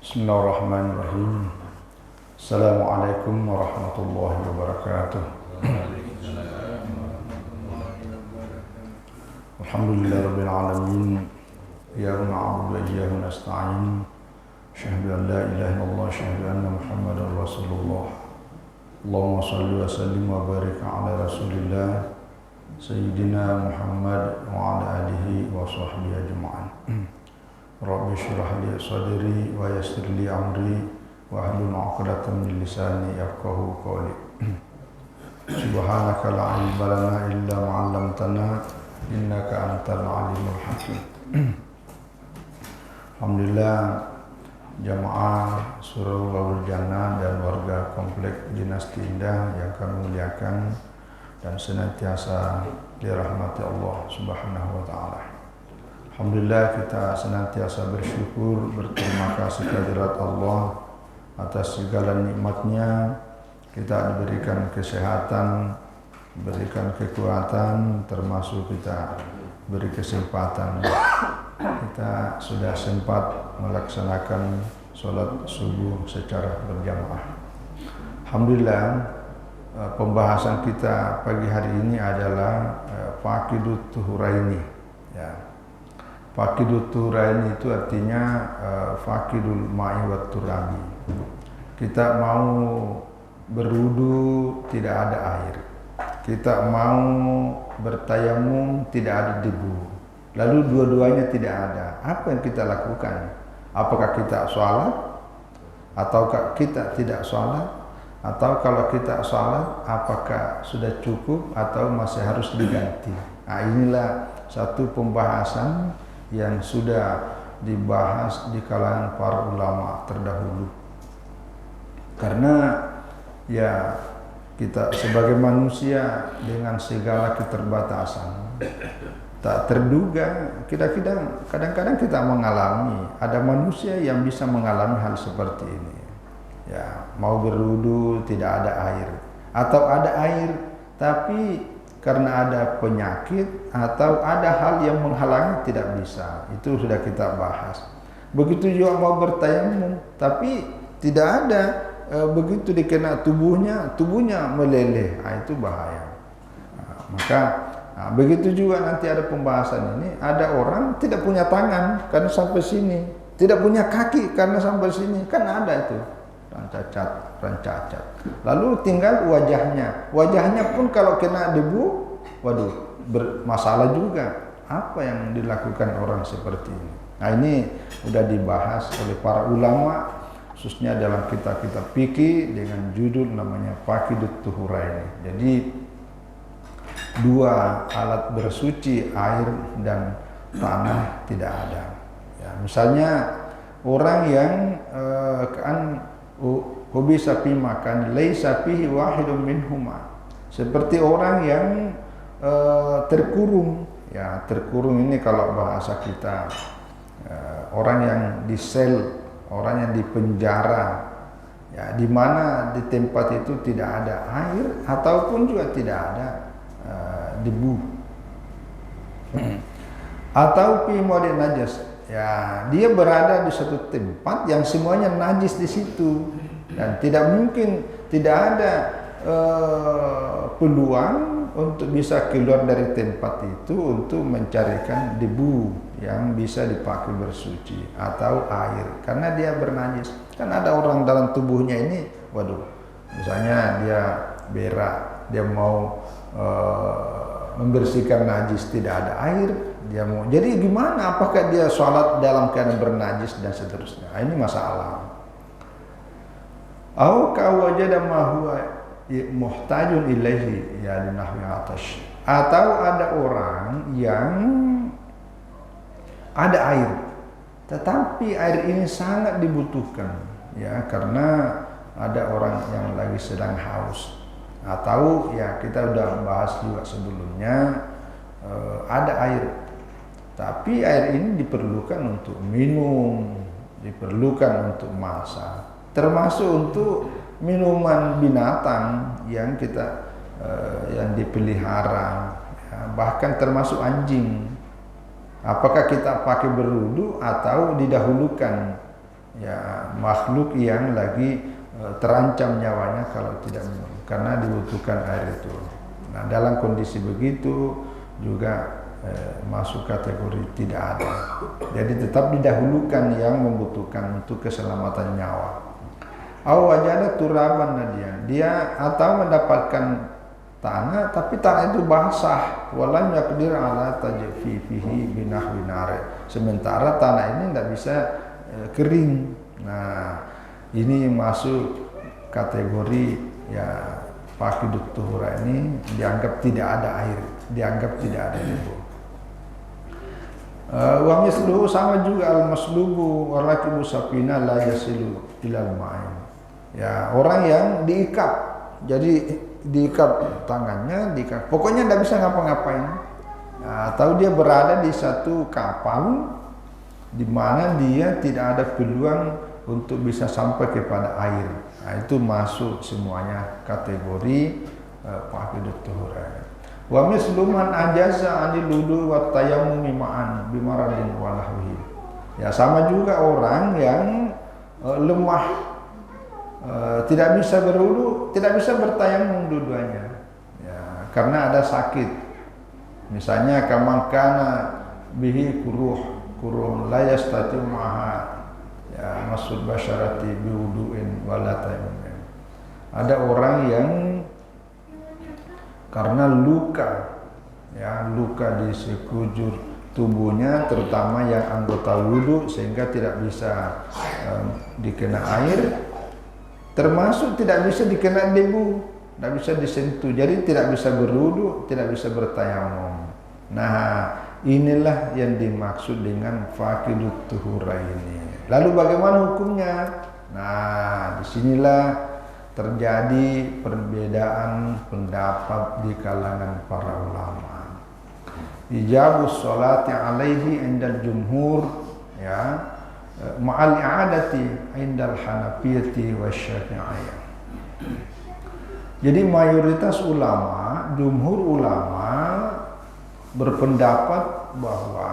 Bismillahirrahmanirrahim. Assalamualaikum warahmatullahi wabarakatuh. Alhamdulillahirabbil alamin. Iyyaka na'budu wa iyyaka nasta'in. Asyhadu an la ilaha illallah wa asyhadu anna Muhammadar Rasulullah. Allahumma shalli wa sallim wa barik ala Rasulillah Sayyidina Muhammad wa ala alihi wa sahbihi ajma'in. Rabbi shrah li sadri wa yassir li amri wa hlul 'uqdatam min lisani yafqahu qawli. Subhanaka la ilma lana illa ma 'allamtana innaka antal alimul hakim. Alhamdulillah, jamaah Surau Baul Jannah dan warga komplek Dinasti Indah yang kami muliakan dan senantiasa dirahmati Allah Subhanahu wa taala. Alhamdulillah, kita senantiasa bersyukur, berterima kasih kehadirat Allah atas segala nikmatnya. Kita diberikan kesehatan, diberikan kekuatan, termasuk kita beri kesempatan. Kita sudah sempat melaksanakan sholat subuh secara berjamaah. Alhamdulillah, pembahasan kita pagi hari ini adalah Faqidut Tuhuraini. Ya. Faqidut Tuhuraini itu artinya Faqidul Ma'i wat Turabi. Kita mau berwudu tidak ada air. Kita mau bertayamum tidak ada debu. Lalu dua-duanya tidak ada. Apa yang kita lakukan? Apakah kita sholat? Ataukah kita tidak sholat? Atau kalau kita sholat, apakah sudah cukup atau masih harus diganti? Nah, inilah satu pembahasan yang sudah dibahas di kalangan para ulama terdahulu. Karena ya kita sebagai manusia dengan segala keterbatasan, tak terduga kadang-kadang kita mengalami, ada manusia yang bisa mengalami hal seperti ini. Ya, mau berwudu tidak ada air, atau ada air tapi karena ada penyakit atau ada hal yang menghalangi tidak bisa. Itu sudah kita bahas. Begitu juga mau bertayamum tapi tidak ada, begitu dikena tubuhnya meleleh. Itu bahaya. Maka begitu juga nanti ada pembahasan ini, ada orang tidak punya tangan karena sampai sini, tidak punya kaki karena sampai sini, kan ada itu rancacat. Lalu tinggal wajahnya pun kalau kena debu, waduh, bermasalah juga. Apa yang dilakukan orang seperti ini? Nah, ini sudah dibahas oleh para ulama, khususnya dalam kitab-kitab fikih dengan judul namanya Faqidut Tuhuraini. Jadi dua alat bersuci, air dan tanah, tidak ada. Ya, misalnya orang yang hobi sapi makan, laisa fihi wahidun minhuma. Seperti orang yang terkurung. Ya, terkurung ini kalau bahasa kita orang yang di sel, orang yang di penjara. Ya, di mana di tempat itu tidak ada air ataupun juga tidak ada debu. Atau fi mawdi' najas. Ya, dia berada di satu tempat yang semuanya najis di situ dan tidak mungkin, tidak ada peluang untuk bisa keluar dari tempat itu untuk mencarikan debu yang bisa dipakai bersuci atau air karena dia bernajis. Kan ada orang dalam tubuhnya ini, waduh, misalnya dia berak, dia mau membersihkan najis, tidak ada air, dia mau. Jadi gimana? Apakah dia sholat dalam keadaan bernajis dan seterusnya? Ini masalah. Au ka wajada ma huwa muhtajun ilaihi ya linahwi atash. Atau ada orang yang ada air, tetapi air ini sangat dibutuhkan, ya, karena ada orang yang lagi sedang haus. Atau ya kita udah bahas juga sebelumnya, ada air, tapi air ini diperlukan untuk minum, diperlukan untuk masak, termasuk untuk minuman binatang yang kita yang dipelihara, ya, bahkan termasuk anjing. Apakah kita pakai berwudu atau didahulukan ya makhluk yang lagi terancam nyawanya kalau tidak minum karena dibutuhkan air itu. Nah, dalam kondisi begitu juga masuk kategori tidak ada. Jadi tetap didahulukan yang membutuhkan untuk keselamatan nyawa. Aw wajada turaban nadian, dia atau mendapatkan tanah tapi tanah itu basah, walam yaqdir ala tajfifihi binahwi nare. Sementara tanah ini tidak bisa kering. Nah, ini masuk kategori ya fakidut tuhura, ini dianggap tidak ada air, dianggap tidak ada debu. Wa misluhu, sama juga al-maslubu walakibu safina la yasilu ilal ma'in. Ya, orang yang diikat, jadi diikat tangannya, diikat, pokoknya tidak bisa ngapa-ngapain. Nah, atau dia berada di satu kapal di mana dia tidak ada peluang untuk bisa sampai kepada air. Nah, itu masuk semuanya kategori fakidut tuhura. Wa misluman ajaza anil wudu wa tayammum ma'an bimaradin wa nahwihi. Ya, sama juga orang yang lemah, tidak bisa berwudu, tidak bisa bertayamum dua-duanya. Ya, karena ada sakit. Misalnya kamangkana bihi kuruh la yastati maha ya masud basyarati biwudu'in wala tayammum. Ada orang yang karena luka, ya luka di sekujur tubuhnya, terutama yang anggota wudhu, sehingga tidak bisa dikena air, termasuk tidak bisa dikena debu, tidak bisa disentuh, jadi tidak bisa berwudhu, tidak bisa bertayamum. Nah, inilah yang dimaksud dengan fakidut tuhura ini. Lalu bagaimana hukumnya? Nah, disinilah terjadi perbedaan pendapat di kalangan para ulama. Ijabus sholati alaihi indal jumhur, ya, ma'al i'adati indal hanafiyati wa syafi'iyah. Jadi mayoritas ulama, jumhur ulama berpendapat bahwa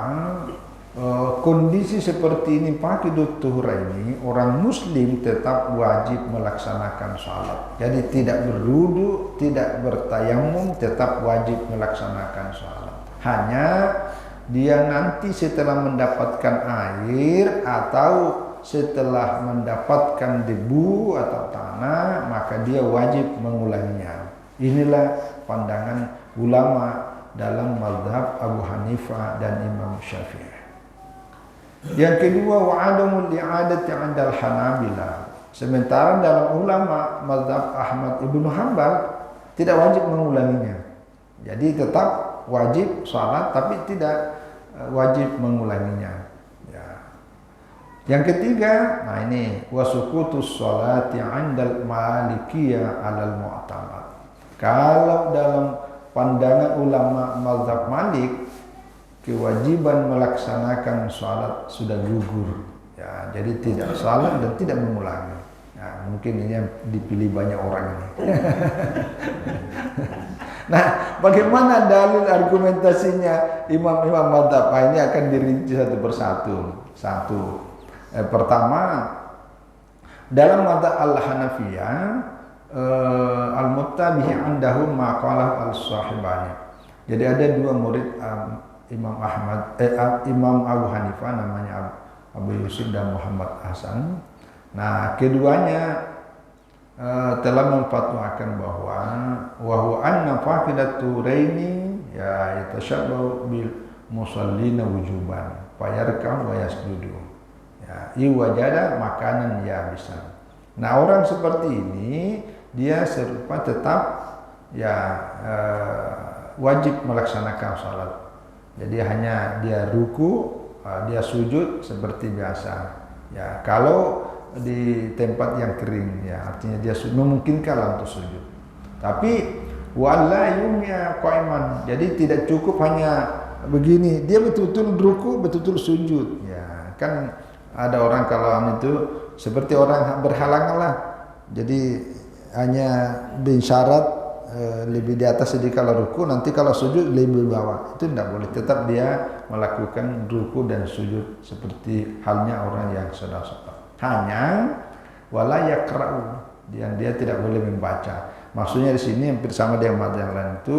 kondisi seperti ini fakidut tuhura ini, orang muslim tetap wajib melaksanakan salat. Jadi tidak berwudu, tidak bertayamum, tetap wajib melaksanakan salat. Hanya dia nanti setelah mendapatkan air atau setelah mendapatkan debu atau tanah, maka dia wajib mengulanginya. Inilah pandangan ulama dalam mazhab Abu Hanifah dan Imam Syafi'i. Yang kedua, wa'adamul i'adati 'indal Hanabilah. Sementara dalam ulama mazhab Ahmad Ibnu Hanbal tidak wajib mengulanginya. Jadi tetap wajib salat tapi tidak wajib mengulanginya. Ya. Yang ketiga, nah ini wasukutus sholati 'indal Malikiyah 'alal mu'tamad. Kalau dalam pandangan ulama mazhab Malik, kewajiban melaksanakan sholat sudah gugur, ya, jadi tidak salat dan tidak mengulangi. Ya, mungkin ini yang dipilih banyak orang ini. Nah, bagaimana dalil argumentasinya imam-imam mazhab? Ini akan dirinci satu persatu. Pertama, dalam mazhab al-Hanafiyah, al-muttabihi andahum maqalah al-sahibani. Jadi ada dua murid Imam Abu Hanifah, namanya Abu Yusuf dan Muhammad Hasan. Nah, keduanya telah memfatwakan bahwa wahwa anna faqidatu raini ya yatashabbahu bil musallina wujuban fayarkam wa yasjudu. Ya, iwajada makanan ya bisa. Nah, orang seperti ini dia serupa tetap wajib melaksanakan salat. Jadi hanya dia ruku, dia sujud seperti biasa. Ya, kalau di tempat yang kering, ya artinya dia memungkinkan untuk sujud. Tapi wala yumya qaiman. Jadi tidak cukup hanya begini, dia betul-betul ruku, betul-betul sujud. Ya, kan ada orang kalau itu seperti orang berhalangan lah. Jadi hanya disyarat lebih di atas sedikit kalau ruku, nanti kalau sujud lebih bawah. Itu tidak boleh. Tetap dia melakukan ruku dan sujud seperti halnya orang yang sedang sholat. Hanya wala yaqra'u, dia tidak boleh membaca. Maksudnya di sini hampir sama dengan madzhab yang lain itu,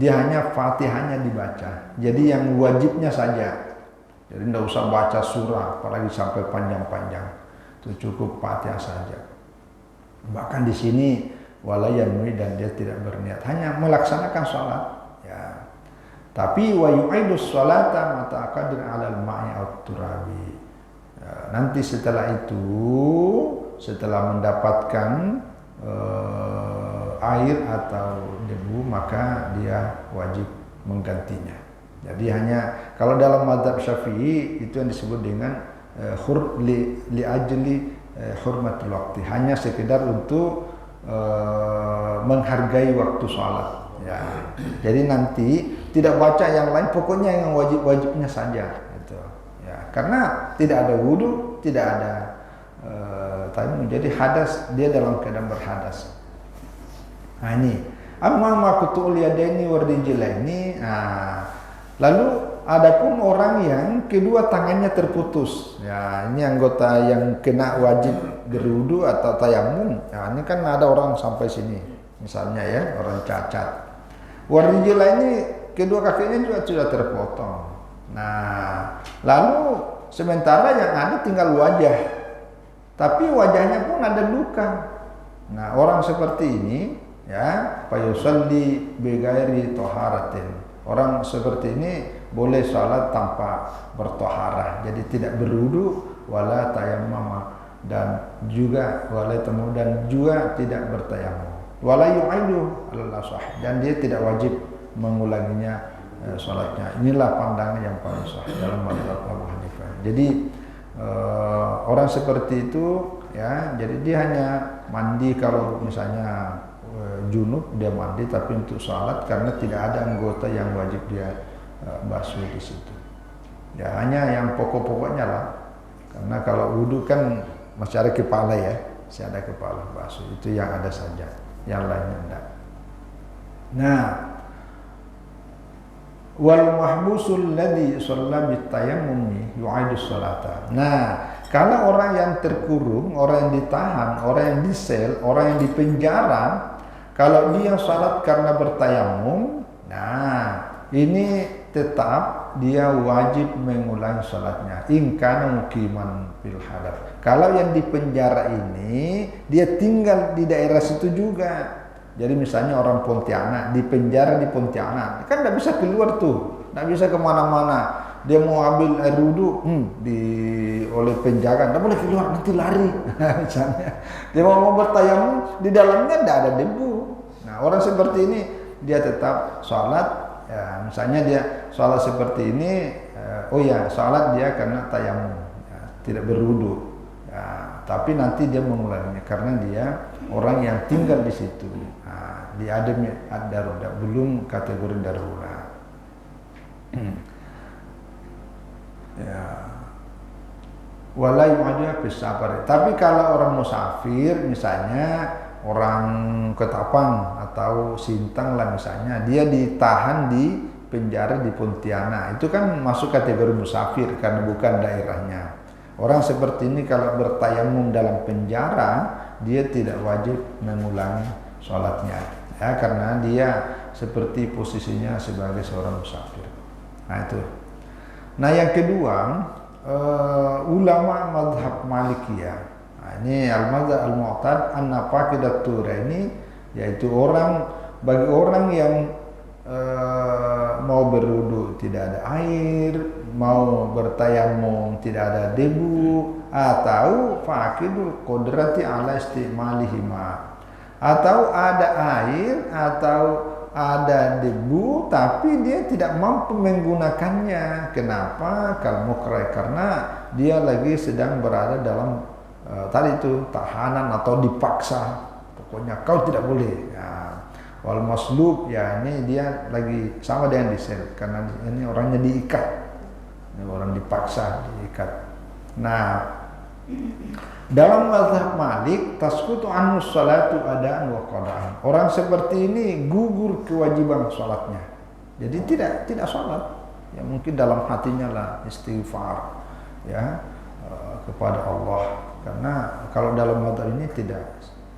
dia hanya Fatihahnya dibaca. Jadi yang wajibnya saja. Jadi tidak usah baca surah, apalagi sampai panjang-panjang. Itu cukup Fatihah saja. Bahkan di sini wala yanwi, dan dia tidak berniat, hanya melaksanakan sholat. Ya. Tapi wa yu'idus sholata mata qadir 'alal ma'i at-turabi. Ya, nanti setelah itu, setelah mendapatkan air atau debu, maka dia wajib menggantinya. Jadi hanya kalau dalam mazhab Syafi'i itu yang disebut dengan li ajli hurmatul waqti, hanya sekedar untuk menghargai waktu sholat. Ya. Jadi nanti tidak baca yang lain, pokoknya yang wajib-wajibnya saja. Gitu. Ya. Karena tidak ada wudu, tidak ada tayamum, jadi hadas, dia dalam keadaan berhadas. Nah ini amma maqutul yadaini warrijlaini. Nah, lalu adapun orang yang kedua tangannya terputus. Ya, ini anggota yang kena wajib berwudu atau tayamum. Nah, ini kan ada orang sampai sini. Misalnya ya, orang cacat. Warrijlaini, kedua kakinya juga sudah terpotong. Nah, lalu sementara yang ada tinggal wajah. Tapi wajahnya pun ada luka. Nah, orang seperti ini ya, fayusalli bighairi thaharatin. Orang seperti ini boleh salat tanpa bertoharah. Jadi tidak berwudu wala tayammama, dan juga wala tayammum, dan juga tidak bertayamum. Wala yu'idu al-asah, dan dia tidak wajib mengulanginya salatnya. Inilah pandangan yang paling sahih dalam mazhab Abu Hanifah. Jadi orang seperti itu ya, jadi dia hanya mandi kalau misalnya junub, dia mandi, tapi untuk salat karena tidak ada anggota yang wajib dia basuh di situ. Ya hanya yang pokok-pokoknya lah. Karena kalau wudu kan masih ada kepala ya, masih ada kepala basuh, itu yang ada saja, yang lainnya enggak. Nah, wal mahbusul ladzi shalla bitayammumi yu'idus salata. Nah, kalau orang yang terkurung, orang yang ditahan, orang yang disel, orang yang dipenjara, kalau dia salat karena bertayamum, nah ini tetap dia wajib mengulangi salatnya. In kana muqiman fil hadar. Kalau yang dipenjara ini dia tinggal di daerah situ juga. Jadi misalnya orang Pontianak, di penjara di Pontianak, kan tidak bisa keluar tuh, tidak bisa kemana-mana. Dia mau ambil air wudhu, oleh penjaga, tidak boleh keluar, nanti lari. Misalnya, dia mau bertayamum, di dalamnya tidak ada debu. Nah, orang seperti ini, dia tetap sholat. Ya, misalnya dia sholat seperti ini, sholat dia karena tayamum, ya, tidak berwudhu. Ya, tapi nanti dia mengulanginya karena dia orang yang tinggal di situ. Di adem ad-darurat, belum kategori darurat. Ya. Wala yu'adu bis safar. Tapi kalau orang musafir, misalnya orang Ketapang atau Sintang lah misalnya, dia ditahan di penjara di Pontianak, itu kan masuk kategori musafir karena bukan daerahnya. Orang seperti ini kalau bertayamum dalam penjara, dia tidak wajib mengulangi sholatnya, ya, karena dia seperti posisinya sebagai seorang musafir. Nah itu. Nah yang kedua, ulama mazhab Malikiyah. Nah, ini al-mazhab al-mu'tad an-nafaqidat ini, yaitu bagi orang yang mau berwudu tidak ada air, mau bertayamum tidak ada debu, atau faqidul qudrati ala istimalihima, atau ada air atau ada debu tapi dia tidak mampu menggunakannya. Kenapa? Kalau mukrai, karena dia lagi sedang berada dalam tadi itu tahanan atau dipaksa, pokoknya kau tidak boleh. Wal maslub, ya ini dia lagi sama dengan disel karena ini orangnya diikat, ini orang dipaksa, diikat. Nah, dalam mazhab Malik tasqutu anhu salatu adaan wa qadaan. Orang seperti ini gugur kewajiban salatnya. Jadi tidak salat. Ya mungkin dalam hatinya lah istighfar ya kepada Allah. Karena kalau dalam mazhab ini tidak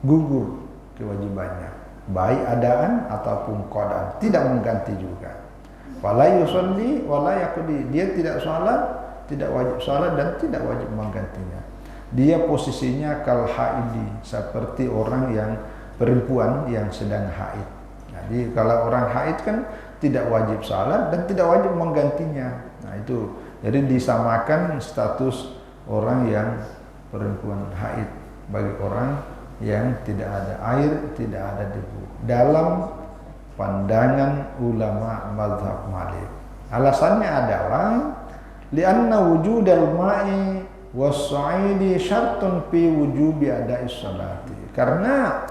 gugur kewajibannya, baik adaan ataupun qadaan, tidak mengganti juga. Wala yusalli wala yaqdi, dia tidak salat, tidak wajib salat dan tidak wajib menggantinya. Dia posisinya kal haidi, seperti orang yang perempuan yang sedang haid. Jadi kalau orang haid kan tidak wajib salat dan tidak wajib menggantinya. Nah itu, jadi disamakan status orang yang perempuan haid bagi orang yang tidak ada air, tidak ada debu dalam pandangan ulama mazhab Malik. Alasannya adalah lianna wujudal ma'i was-sa'idi syartun fi wujubi ada'is salati. Karena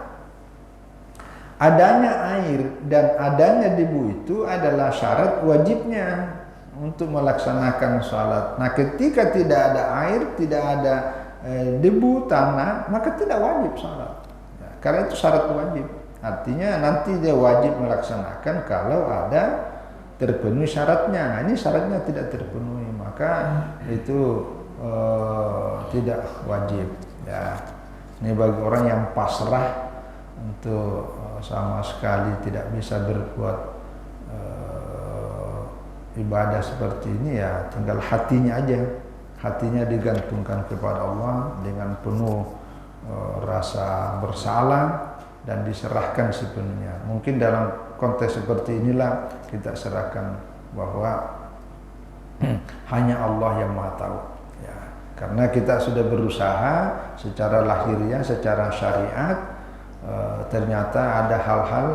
adanya air dan adanya debu itu adalah syarat wajibnya untuk melaksanakan salat. Nah, ketika tidak ada air, tidak ada debu tanah, maka tidak wajib salat. Ya, karena itu syarat wajib. Artinya nanti dia wajib melaksanakan kalau ada terpenuhi syaratnya. Nah, ini syaratnya tidak terpenuhi, maka itu tidak wajib. Ya, ini bagi orang yang pasrah untuk sama sekali tidak bisa berbuat ibadah seperti ini, ya tinggal hatinya aja. Hatinya digantungkan kepada Allah dengan penuh rasa bersalah dan diserahkan sepenuhnya. Mungkin dalam konteks seperti inilah kita serahkan bahwa hanya Allah yang Maha Tahu. Ya, karena kita sudah berusaha secara lahiriah, secara syariat, ternyata ada hal-hal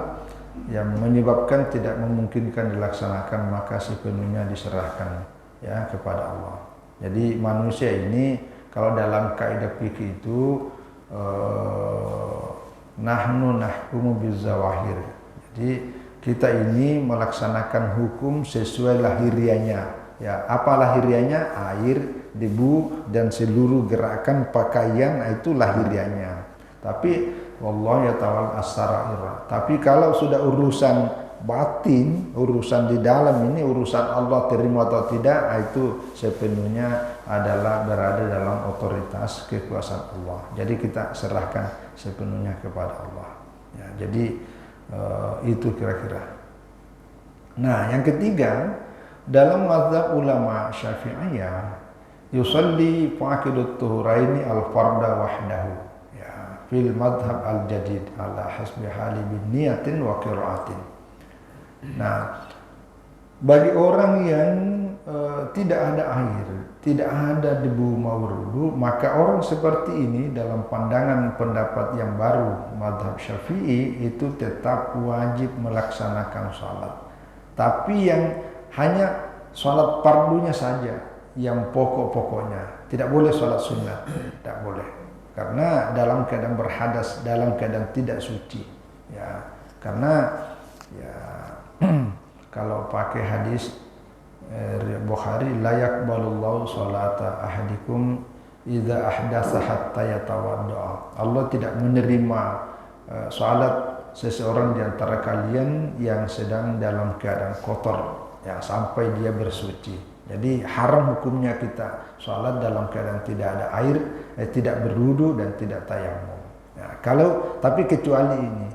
yang menyebabkan tidak memungkinkan dilaksanakan, maka sepenuhnya diserahkan ya kepada Allah. Jadi manusia ini kalau dalam kaidah fikih itu nahnu nahkumu bizawahir. Jadi kita ini melaksanakan hukum sesuai lahirianya. Ya, apa lahirianya? Air, debu dan seluruh gerakan pakaian, itu lahirianya. Tapi wallahu yatawal as-sarair. Tapi kalau sudah urusan batin, urusan di dalam ini, urusan Allah terima atau tidak, itu sepenuhnya adalah berada dalam otoritas kekuasaan Allah. Jadi kita serahkan sepenuhnya kepada Allah. Ya, jadi itu kira-kira. Nah, yang ketiga, dalam mazhab ulama Syafi'iyah, yusalli faqidut tuhuraini al-farda wahdahu. Ya, fil madhab al-jadid ala hasbi hali bin niyatin wa qiraatin. Nah, bagi orang yang tidak ada air, tidak ada debu mawrudu, maka orang seperti ini dalam pandangan pendapat yang baru mazhab Syafi'i itu tetap wajib melaksanakan salat. Tapi yang hanya salat fardunya saja yang pokok-pokoknya, tidak boleh salat sunat, tidak boleh. Karena dalam keadaan berhadas, dalam keadaan tidak suci. Ya, karena ya kalau pakai hadis Bukhari, la yaqbalullahu salata ahadikum idza ahdatsa hatta yatawadda. Allah tidak menerima salat seseorang di antara kalian yang sedang dalam keadaan kotor, ya, sampai dia bersuci. Jadi haram hukumnya kita salat dalam keadaan tidak ada air, tidak berwudu dan tidak tayamum. Ya, tapi kecuali ini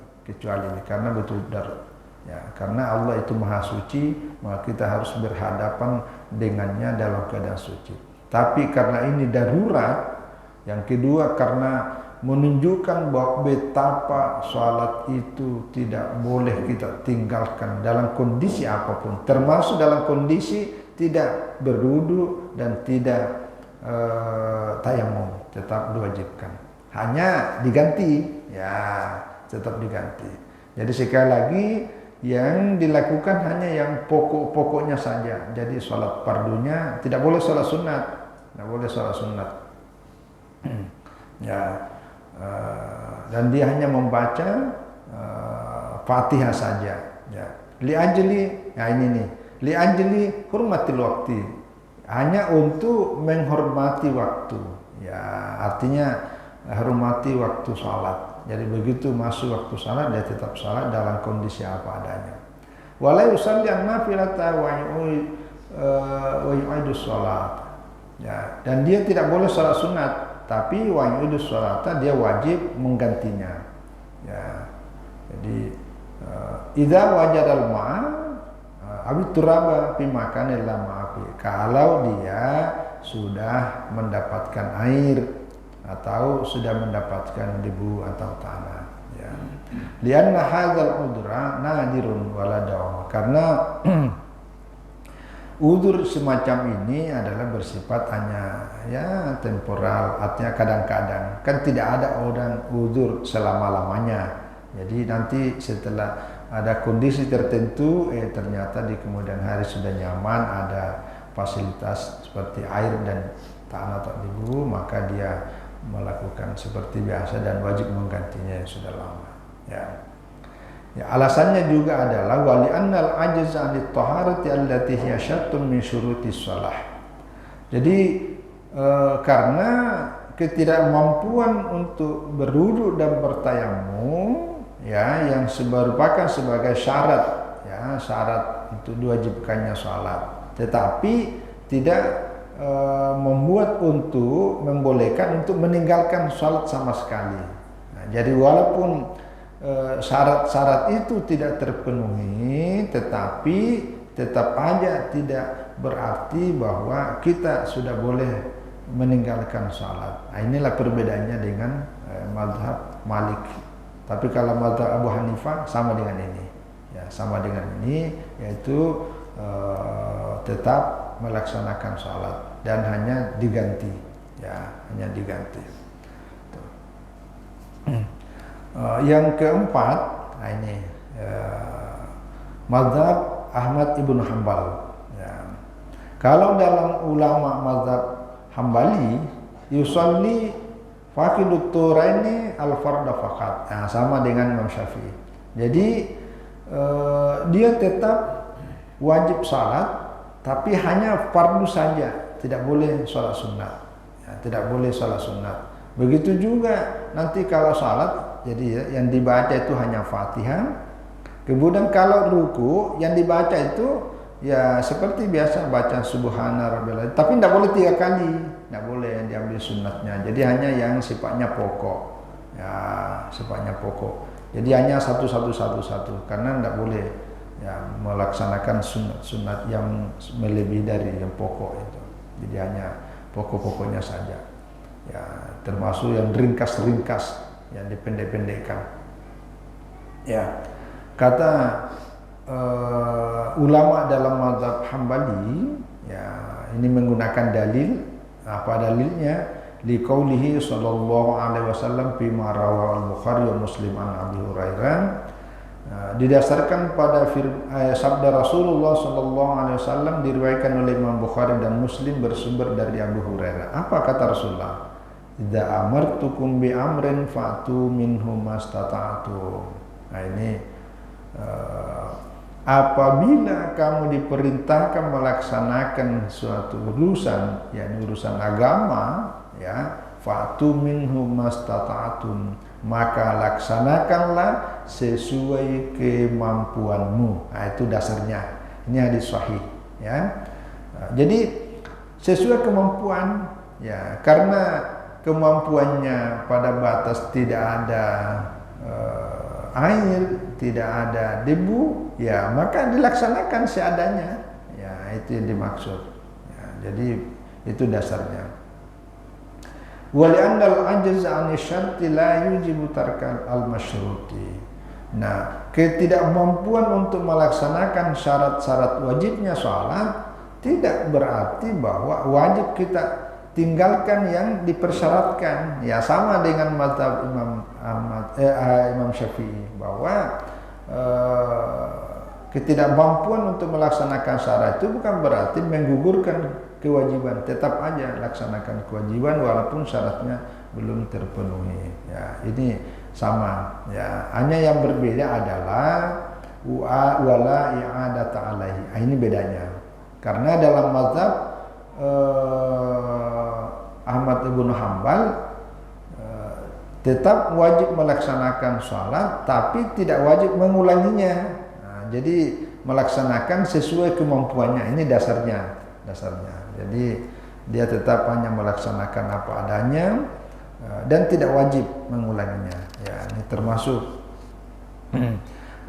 karena betul darurat. Ya, karena Allah itu maha suci, maka kita harus berhadapan dengannya dalam keadaan suci. Tapi karena ini darurat, yang kedua karena menunjukkan bahwa betapa salat itu tidak boleh kita tinggalkan dalam kondisi apapun, termasuk dalam kondisi tidak berwudu dan tidak tayamum, tetap diwajibkan. Hanya diganti, ya tetap diganti. Jadi sekali lagi, yang dilakukan hanya yang pokok-pokoknya saja. Jadi sholat fardunya tidak boleh sholat sunat, tidak boleh sholat sunat. Ya, dan dia hanya membaca Fatihah saja. Ya, liajli, ya ini nih, liajli hurmatil waktu, hanya untuk menghormati waktu. Ya, artinya hormati waktu sholat. Jadi begitu masuk waktu salat, dia tetap salat dalam kondisi apa adanya. Wala yusalli an-nafilata wa yu'idu shalat. Ya, dan dia tidak boleh salat sunat, tapi wa yu'idus sholata dia wajib menggantinya. Ya. Jadi idza wajadal ma'a abi turaba fi makanil la ma'afi. Kalau dia sudah mendapatkan air atau sudah mendapatkan debu atau tanah, ya. Lianna hadzal udra nadirun wala dawam. Karena udzur semacam ini adalah bersifat hanya ya temporal, artinya kadang-kadang. Kan tidak ada orang udzur selama-lamanya. Jadi nanti setelah ada kondisi tertentu, ternyata di kemudian hari sudah nyaman, ada fasilitas seperti air dan tanah atau debu, maka dia melakukan seperti biasa dan wajib menggantinya yang sudah lama. Ya. Ya, alasannya juga adalah wali annal ajz anit taharati allati hiya syattun min syurutis shalah. Jadi karena ketidakmampuan untuk berwudu dan bertayamum, ya, yang merupakan sebagai syarat, ya, syarat untuk diwajibkannya sholat, tetapi tidak membuat untuk membolehkan untuk meninggalkan sholat sama sekali. Nah, jadi walaupun syarat-syarat itu tidak terpenuhi, tetapi tetap aja tidak berarti bahwa kita sudah boleh meninggalkan sholat. Nah, inilah perbedaannya dengan mazhab Malik. Tapi kalau mazhab Abu Hanifah sama dengan ini, ya, sama dengan ini, yaitu tetap melaksanakan sholat dan hanya diganti, ya, hanya diganti. Yang keempat, nah ini mazhab Ahmad ibn Hanbal. Ya. Kalau dalam ulama mazhab Hambali, yusalli faqidut turaini al-farda faqat. Nah, sama dengan Imam Syafi'i. Jadi dia tetap wajib salat, tapi hanya fardu saja, tidak boleh salat sunat. Ya, tidak boleh salat sunat. Begitu juga nanti kalau salat, jadi yang dibaca itu hanya Fatihah. Kemudian kalau ruku yang dibaca itu ya seperti biasa baca Subhana Rabbiyal, tapi tidak boleh 3 kali, tidak boleh diambil sunatnya. Jadi hanya yang sifatnya pokok, ya, sifatnya pokok. Jadi hanya satu karena tidak boleh ya melaksanakan sunat yang melebihi dari yang pokok itu. Jadi hanya pokok-pokoknya saja. Ya, termasuk yang ringkas-ringkas, yang dipendek-pendekkan. Ya, kata ulama dalam mazhab Hambali, ya, ini menggunakan dalil. Apa dalilnya? Liqaulihi sallallahu alaihi wasallam fi ma rawahu al-Bukhari wa Muslim an Abi Hurairah. Didasarkan pada sabda Rasulullah sallallahu alaihi wasallam diriwayatkan oleh Imam Bukhari dan Muslim bersumber dari Abu Hurairah. Apa kata Rasulullah? Idza amartukum bi amrin fa'tu minhu mastata'tum. Nah, ini apabila kamu diperintahkan melaksanakan suatu urusan, yakni urusan agama, ya, fa'tu minhu mastata'tum, maka laksanakanlah sesuai kemampuanmu. Nah, itu dasarnya. Ini hadis sahih, ya. Jadi sesuai kemampuan, ya, karena kemampuannya pada batas tidak ada air, tidak ada debu, ya, maka dilaksanakan seadanya. Ya, itu yang dimaksud. Ya, jadi itu dasarnya. Wali'annal ajz 'ani syarti la yujibu tarkal al-masyruti. Nah, ketidakmampuan untuk melaksanakan syarat-syarat wajibnya sholat tidak berarti bahwa wajib kita tinggalkan yang dipersyaratkan. Ya, sama dengan mazhab Imam Syafi'i bahwa ketidakmampuan untuk melaksanakan syarat itu bukan berarti menggugurkan kewajiban, tetap aja laksanakan kewajiban walaupun syaratnya belum terpenuhi. Ya, ini sama, ya, hanya yang berbeda adalah wala i'adata alaihi. Ini bedanya. Karena dalam mazhab Ahmad ibn Hanbal tetap wajib melaksanakan sholat, tapi tidak wajib mengulanginya. Nah, jadi melaksanakan sesuai kemampuannya. Ini dasarnya. Jadi dia tetap hanya melaksanakan apa adanya, dan tidak wajib mengulanginya. Ya, ini termasuk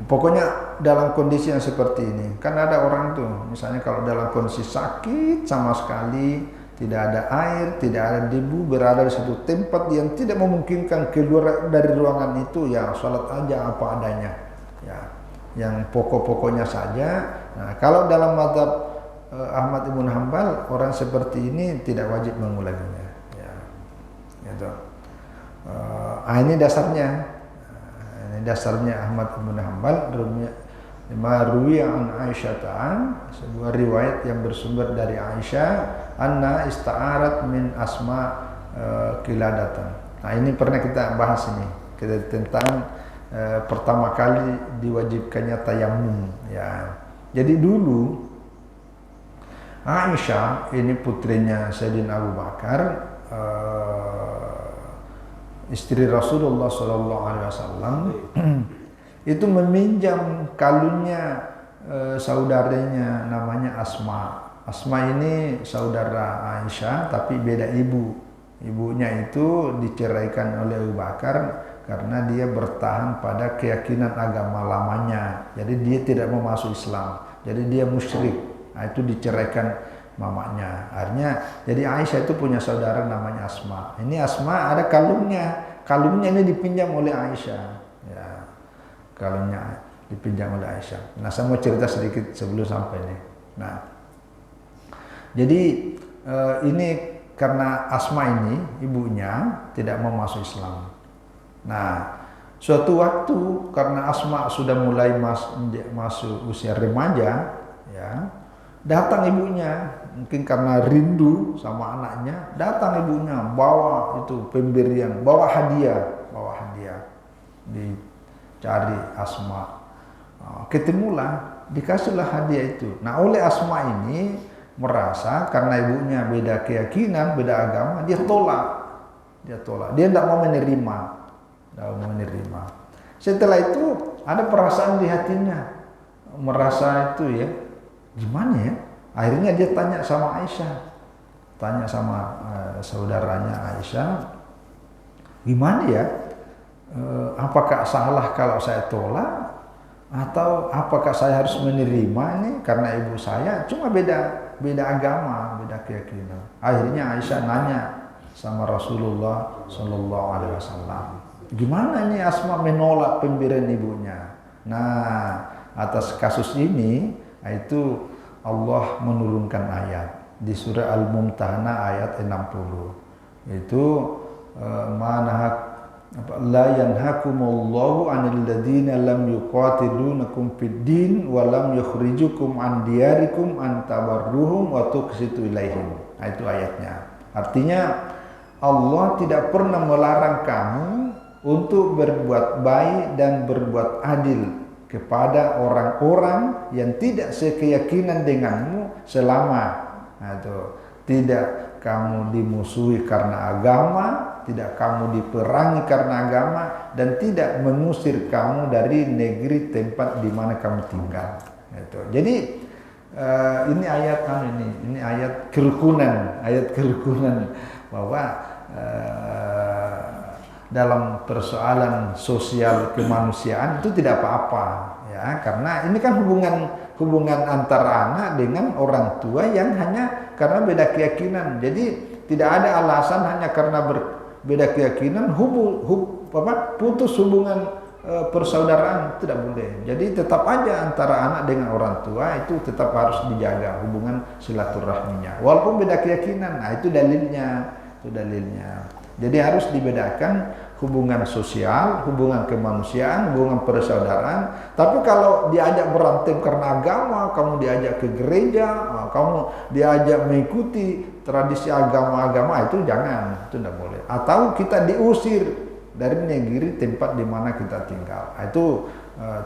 pokoknya dalam kondisi yang seperti ini. Kan ada orang tuh, misalnya kalau dalam kondisi sakit sama sekali, tidak ada air, tidak ada debu, berada di satu tempat yang tidak memungkinkan keluar dari ruangan itu, ya sholat aja apa adanya. Ya, yang pokok-pokoknya saja. Nah, kalau dalam mazhab Ahmad Ibn Hanbal, orang seperti ini tidak wajib mengulanginya. Ya, gitu. Ini dasarnya. Ini dasarnya Ahmad Ibn Hanbal. Ruwiya an Aisyah sebuah riwayat yang bersumber dari Aisyah, anna ista'arat min asma qiladatan. Nah, ini pernah kita bahas ini. Kita tentang pertama kali diwajibkannya tayamum, ya. Jadi dulu Aisyah, ini putrinya Sayyidina Abu Bakar, istri Rasulullah SAW, itu meminjam kalungnya saudaranya namanya Asma. Asma ini saudara Aisyah tapi beda ibu. Ibunya itu diceraikan oleh Abu Bakar karena dia bertahan pada keyakinan agama lamanya. Jadi dia tidak mau masuk Islam. Jadi dia musyrik. Nah, itu diceraikan mamanya. Akhirnya jadi Aisyah itu punya saudara namanya Asma. Ini Asma ada kalungnya. Kalungnya ini dipinjam oleh Aisyah. Ya. Kalungnya dipinjam oleh Aisyah. Nah, saya mau cerita sedikit sebelum sampai ini. Nah, jadi ini karena Asma ini ibunya tidak mau masuk Islam. Nah, suatu waktu karena Asma sudah mulai masuk usia remaja, ya, datang ibunya, mungkin karena rindu sama anaknya, datang ibunya bawa itu pemberian, bawa hadiah, dicari Asma, ketemulah, dikasihlah hadiah itu. Nah, oleh Asma ini merasa karena ibunya beda keyakinan, beda agama, dia tolak, dia tidak mau menerima. Setelah itu ada perasaan di hatinya, merasa itu ya, gimana ya? Akhirnya dia tanya sama Aisyah, tanya sama saudaranya Aisyah, gimana ya? Apakah salah kalau saya tolak? Atau apakah saya harus menerima ini karena ibu saya cuma beda agama, beda keyakinan. Akhirnya Aisyah nanya sama Rasulullah Shallallahu Alaihi Wasallam, gimana ini Asma menolak pemberian ibunya? Nah, atas kasus ini itu Allah menurunkan ayat di surah Al-Mumtahanah ayat 60. Itu la yanhakumullahu 'anil ladzina lam yuqatilunakum fid din wa lam yukhrijukum an diyarikum an tabarruhum wa tuqsitu ilaihim. Nah, itu ayatnya. Artinya Allah tidak pernah melarang kamu untuk berbuat baik dan berbuat adil kepada orang-orang yang tidak sekeyakinan denganmu selama tidak kamu dimusuhi karena agama, tidak kamu diperangi karena agama, dan tidak mengusir kamu dari negeri tempat di mana kamu tinggal. Jadi ini ayat ini ayat kerukunan bahwa dalam persoalan sosial kemanusiaan itu tidak apa-apa, ya, karena ini kan hubungan antara anak dengan orang tua yang hanya karena beda keyakinan. Jadi tidak ada alasan hanya karena berbeda keyakinan putus hubungan persaudaraan, tidak boleh. Jadi tetap aja antara anak dengan orang tua itu tetap harus dijaga hubungan silaturahminya walaupun beda keyakinan. Nah, itu dalilnya. Jadi harus dibedakan hubungan sosial, hubungan kemanusiaan, hubungan persaudaraan. Tapi kalau diajak berantem karena agama, kamu diajak ke gereja, kamu diajak mengikuti tradisi agama-agama, itu jangan, itu tidak boleh. Atau kita diusir dari negeri tempat di mana kita tinggal, itu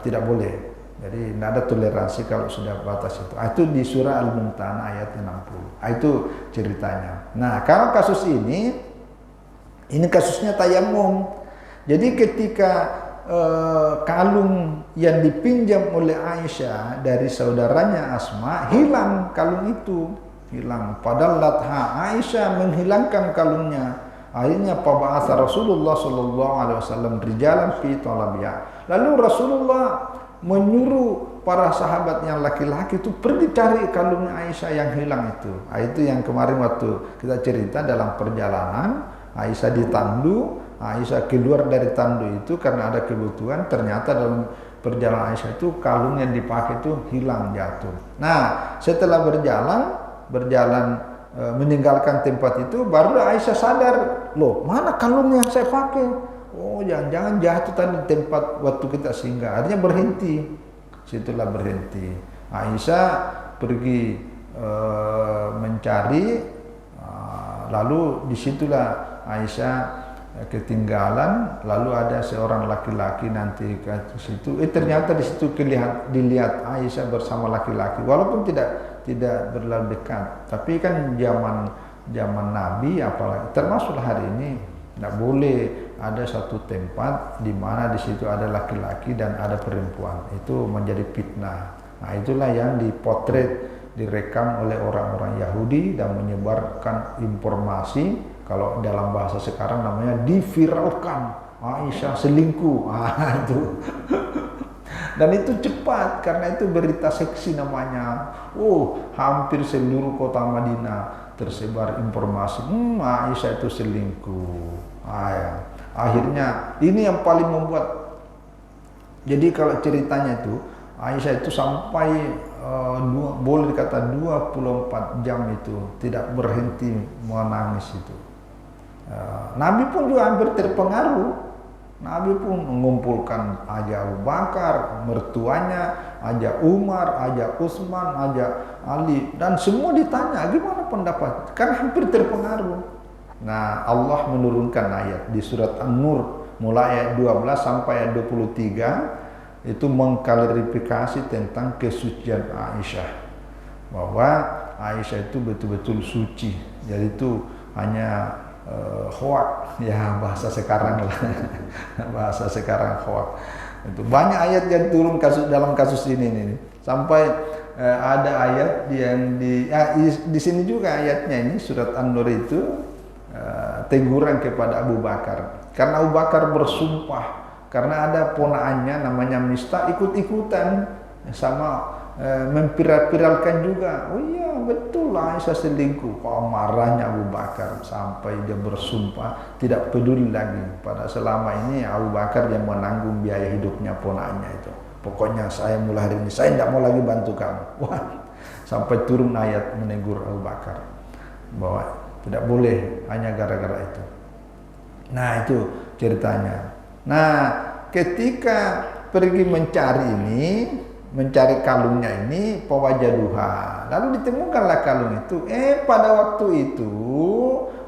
tidak boleh. Jadi tidak ada toleransi kalau sudah batas itu. Itu di surah Al-Mumtahanah ayat 60. Itu ceritanya. Nah, kalau kasus ini kasusnya tayamum. Jadi ketika kalung yang dipinjam oleh Aisyah dari saudaranya Asma hilang, kalung itu hilang. Padahal Aisyah menghilangkan kalungnya. Akhirnya pab'atha Rasulullah sallallahu alaihi wasallam rijalan fi talabiha. Lalu Rasulullah menyuruh para sahabat yang laki-laki itu pergi cari kalungnya Aisyah yang hilang itu. Itu yang kemarin waktu kita cerita dalam perjalanan, Aisyah ditandu, Aisyah keluar dari tandu itu karena ada kebutuhan, ternyata dalam perjalanan Aisyah itu kalung yang dipakai itu hilang, jatuh. Nah, setelah berjalan meninggalkan tempat itu, baru Aisyah sadar, loh mana kalung yang saya pakai? Oh, jangan-jangan jatuh tadi di tempat waktu kita singgah. Artinya berhenti. Situlah berhenti. Aisyah pergi mencari, lalu disitulah Aisyah ketinggalan, lalu ada seorang laki-laki nanti ke situ. Ternyata di situ dilihat Aisyah bersama laki-laki, walaupun tidak berlalu dekat. Tapi kan zaman Nabi, apalagi termasuk hari ini, tidak boleh ada satu tempat di mana di situ ada laki-laki dan ada perempuan. Itu menjadi fitnah. Nah, itulah yang dipotret, direkam oleh orang-orang Yahudi dan menyebarkan informasi, kalau dalam bahasa sekarang namanya diviralkan, Aisyah selingkuh. Itu. Dan itu cepat karena itu berita seksi namanya. Hampir seluruh kota Madinah tersebar informasi, Aisyah itu selingkuh. Ya. Akhirnya ini yang paling membuat, jadi kalau ceritanya itu Aisyah itu sampai boleh dikata 24 jam itu tidak berhenti menangis itu. Nabi pun juga hampir terpengaruh. Nabi pun mengumpulkan ajak Abu Bakar, mertuanya, ajak Umar, ajak Utsman, ajak Ali, dan semua ditanya gimana pendapat, kan hampir terpengaruh. Nah, Allah menurunkan ayat di surat An-Nur mulai ayat 12 sampai ayat 23 itu mengklarifikasi tentang kesucian Aisyah, bahwa Aisyah itu betul-betul suci. Jadi itu hanya hoak, ya bahasa sekarang lah. Bahasa sekarang hoak. Itu banyak ayat yang turun dalam kasus ini nih. Sampai ada ayat yang di sini juga ayatnya ini surat An-Nur itu teguran kepada Abu Bakar. Karena Abu Bakar bersumpah, karena ada ponaannya namanya Mistah ikut-ikutan sama memviral-viralkan juga. Oh iya betul lah Aisyah selingkuh. Marahnya Abu Bakar sampai dia bersumpah tidak peduli lagi. Pada selama ini Abu Bakar yang menanggung biaya hidupnya ponaannya itu. Pokoknya saya mulai hari ini saya tidak mau lagi bantu kamu. Sampai turun ayat menegur Abu Bakar bahwa tidak boleh hanya gara-gara itu. Nah, itu ceritanya. Nah, ketika pergi mencari kalungnya ini, fawajaduha, lalu ditemukanlah kalung itu. Pada waktu itu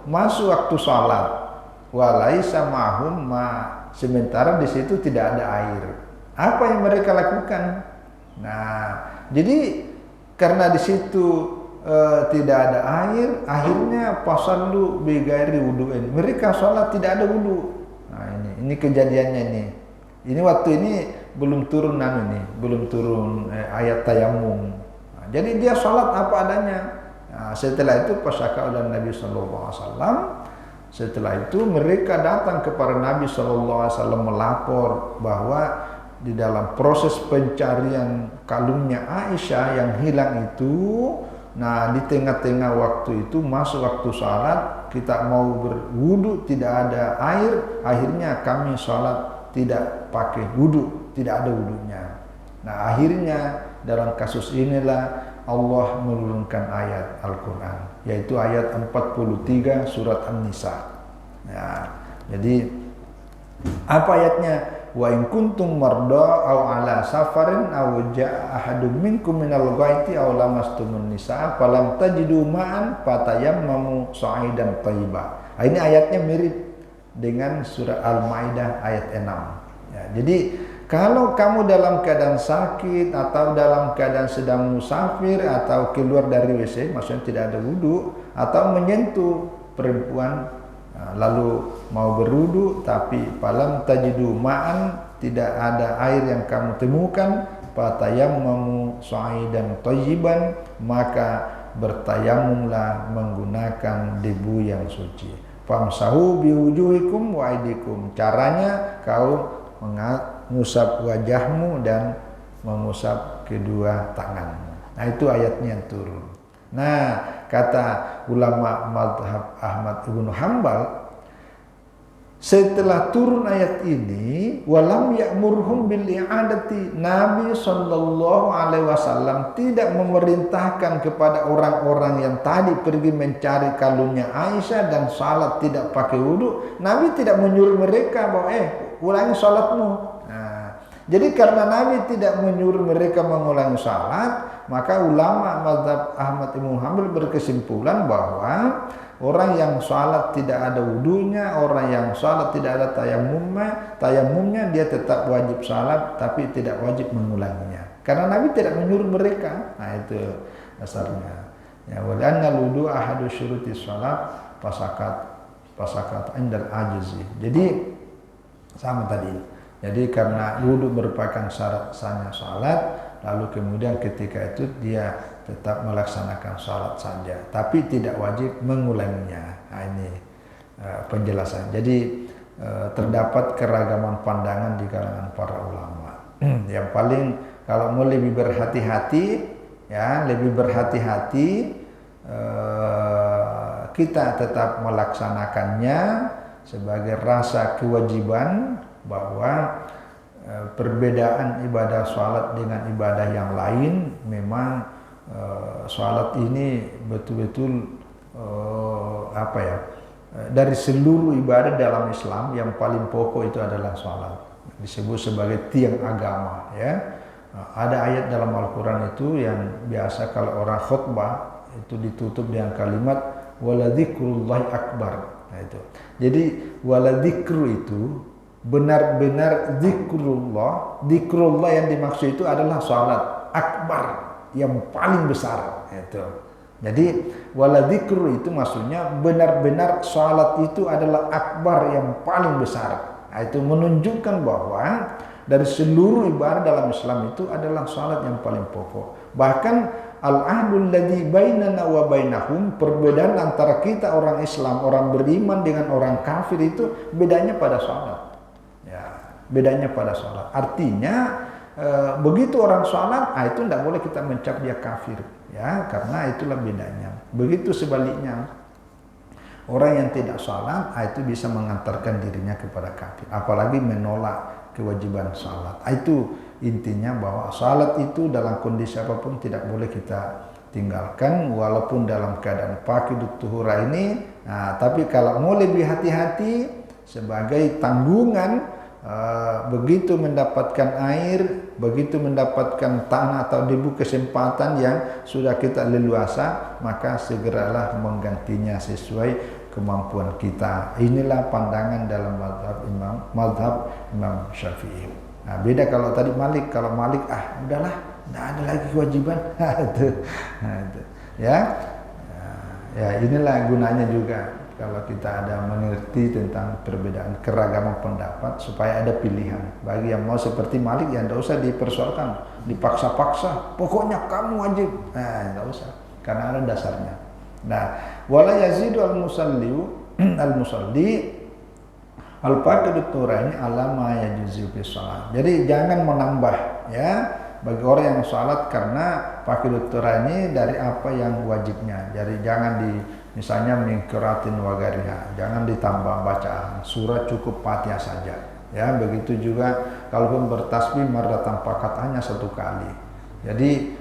masuk waktu sholat, walaisa ma'hum sementara di situ tidak ada air. Apa yang mereka lakukan? Nah, jadi karena di situ tidak ada air, akhirnya pasallu bigairi wudu'in. Mereka sholat tidak ada wudu. Nah, ini kejadiannya ini. Ini waktu ini belum turun ayat tayamum. Nah, jadi dia sholat apa adanya. Nah, setelah itu pasaka oleh Nabi sallallahu alaihi wasallam. Setelah itu mereka datang kepada Nabi sallallahu alaihi wasallam melapor bahwa di dalam proses pencarian kalungnya Aisyah yang hilang itu, nah di tengah-tengah waktu itu masuk waktu sholat, kita mau berwudu tidak ada air, akhirnya kami sholat tidak pakai wudu, tidak ada wudunya. Nah, akhirnya dalam kasus inilah Allah menurunkan ayat Al-Quran, yaitu ayat 43 surat An-Nisa. Nah, jadi apa ayatnya? Wa in kuntum marda aw ala safarin aw jaa ahadum minkum minal ghaiti aw lamastumun nisaa falam tajidu ma'an fatayammamu sa'idan thayyiba. Ini ayatnya mirip dengan surah Al-Maidah ayat 6. Ya, jadi kalau kamu dalam keadaan sakit atau dalam keadaan sedang musafir atau keluar dari WC, maksudnya tidak ada wudu, atau menyentuh perempuan lalu mau berwudu tapi falam tajidu ma'an, tidak ada air yang kamu temukan, fatayammamu sa'idan thayyiban, maka bertayamumlah menggunakan debu yang suci. famsahu biwujuhikum wa aydikum. Caranya kau mengusap wajahmu dan mengusap kedua tanganmu. Nah, itu ayatnya yang turun. Nah, kata ulama mazhab Ahmad ibnu Hanbal, setelah turun ayat ini, walam ya'murhum bil i'adati, Nabi sallallahu alaihi wasallam tidak memerintahkan kepada orang-orang yang tadi pergi mencari kalungnya Aisyah dan salat tidak pakai wudu. Nabi tidak menyuruh mereka bahwa ulangi salatmu. Nah, jadi karena Nabi tidak menyuruh mereka mengulangi salat, maka ulama mazhab Ahmad ibnu Hanbal berkesimpulan bahwa orang yang salat tidak ada wudunya, orang yang salat tidak ada tayamumnya, dia tetap wajib salat tapi tidak wajib mengulanginya. Karena Nabi tidak menyuruh mereka. Nah, itu dasarnya. Ya, wa anna wudu ahadu syuruti salat fasakat indal ajizi. Jadi sama tadi. Jadi karena wudu merupakan syarat sahnya salat, lalu kemudian ketika itu dia tetap melaksanakan salat saja, tapi tidak wajib mengulanginya. Nah, ini penjelasan. Jadi terdapat keragaman pandangan di kalangan para ulama. Yang paling kalau mau lebih berhati-hati, ya lebih berhati-hati, kita tetap melaksanakannya sebagai rasa kewajiban bahwa perbedaan ibadah salat dengan ibadah yang lain memang salat ini betul-betul dari seluruh ibadah dalam Islam yang paling pokok itu adalah salat, disebut sebagai tiang agama, ya. Ada ayat dalam Al-Quran itu yang biasa kalau orang khutbah itu ditutup dengan kalimat waladzikrullahi akbar. Nah, itu. Jadi waladzikru itu benar-benar zikrullah yang dimaksud itu adalah salat akbar yang paling besar itu. Jadi waladzikru itu maksudnya benar-benar salat itu adalah akbar yang paling besar. Nah, itu menunjukkan bahwa dari seluruh ibadah dalam Islam itu adalah salat yang paling pokok. Bahkan al-ahdul ladzi bainana wa bainahum, perbedaan antara kita orang Islam, orang beriman dengan orang kafir itu bedanya pada salat. Ya, bedanya pada salat. Artinya begitu orang salat, itu tidak boleh kita mencap dia kafir, ya, karena itulah bedanya. Begitu sebaliknya, orang yang tidak salat, itu bisa mengantarkan dirinya kepada kafir, apalagi menolak kewajiban salat. Itu intinya bahwa salat itu dalam kondisi apapun tidak boleh kita tinggalkan, walaupun dalam keadaan faqidut tuhura ini. Nah, tapi kalau mau lebih hati-hati sebagai tanggungan, begitu mendapatkan air, begitu mendapatkan tanah atau debu kesempatan yang sudah kita leluasa, maka segeralah menggantinya sesuai kemampuan kita. Inilah pandangan dalam mazhab Imam Syafi'i. Nah, beda kalau tadi Malik. Kalau Malik, udahlah, tidak ada lagi kewajiban. Itu. Ya, inilah gunanya juga kalau kita ada mengerti tentang perbedaan keragaman pendapat supaya ada pilihan. Bagi yang mau seperti Malik, ya tidak usah dipersoalkan, dipaksa-paksa. Pokoknya kamu wajib. Nah, tidak usah, karena ada dasarnya. Nah, wala yazidu al-musalli al-faqidut tuhura ini ala ma yajuzu fi shalah. Jadi jangan menambah, ya, bagi orang yang salat karena faqidut tuhura ini dari apa yang wajibnya. Jadi jangan misalnya mingkiratin wagariha, jangan ditambah bacaan, surat cukup Fatihah saja. Ya, begitu juga kalaupun bertasbih marratan fakat hanya satu kali. Jadi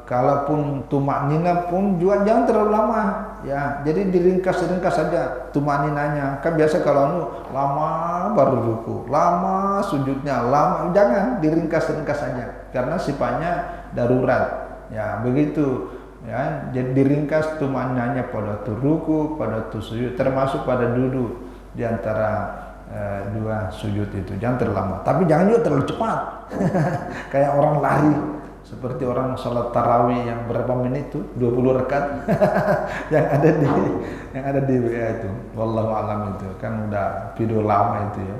kalaupun tumak nina pun juga jangan terlalu lama, ya. Jadi diringkas saja tumak ninanya. Kan biasa kalau lama baru ruku, lama sujudnya, lama, jangan diringkas saja karena sifatnya darurat. Ya, begitu. Ya, jadi diringkas tumak ninanya pada ruku, pada sujud, termasuk pada duduk di antara dua sujud itu. Jangan terlalu lama, tapi jangan juga terlalu cepat. Kayak orang lari. Seperti orang salat tarawih yang berapa menit itu 20 rakaat yang ada di WA itu, wallahu alam, itu kan udah video lama itu, ya,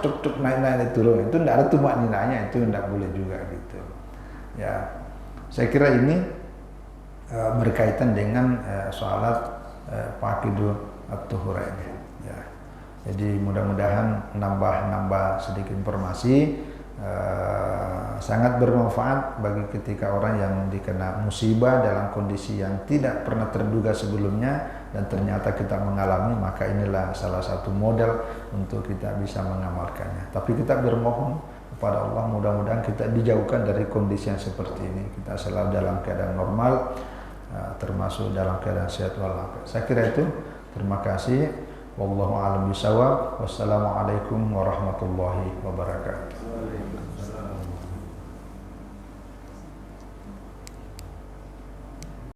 cuk naik turun, itu tidak ada tumak ninanya, itu tidak boleh juga gitu. Ya, saya kira ini berkaitan dengan salat faqidut at-tuhurain. Ya. Jadi mudah-mudahan nambah sedikit informasi sangat bermanfaat bagi ketika orang yang dikena musibah dalam kondisi yang tidak pernah terduga sebelumnya dan ternyata kita mengalami, maka inilah salah satu model untuk kita bisa mengamalkannya. Tapi kita bermohon kepada Allah mudah-mudahan kita dijauhkan dari kondisi yang seperti ini. Kita selalu dalam keadaan normal, termasuk dalam keadaan sehat walafiat. Saya kira itu. Terima kasih. Wallahu a'lam bishawab. Wassalamualaikum warahmatullahi wabarakatuh.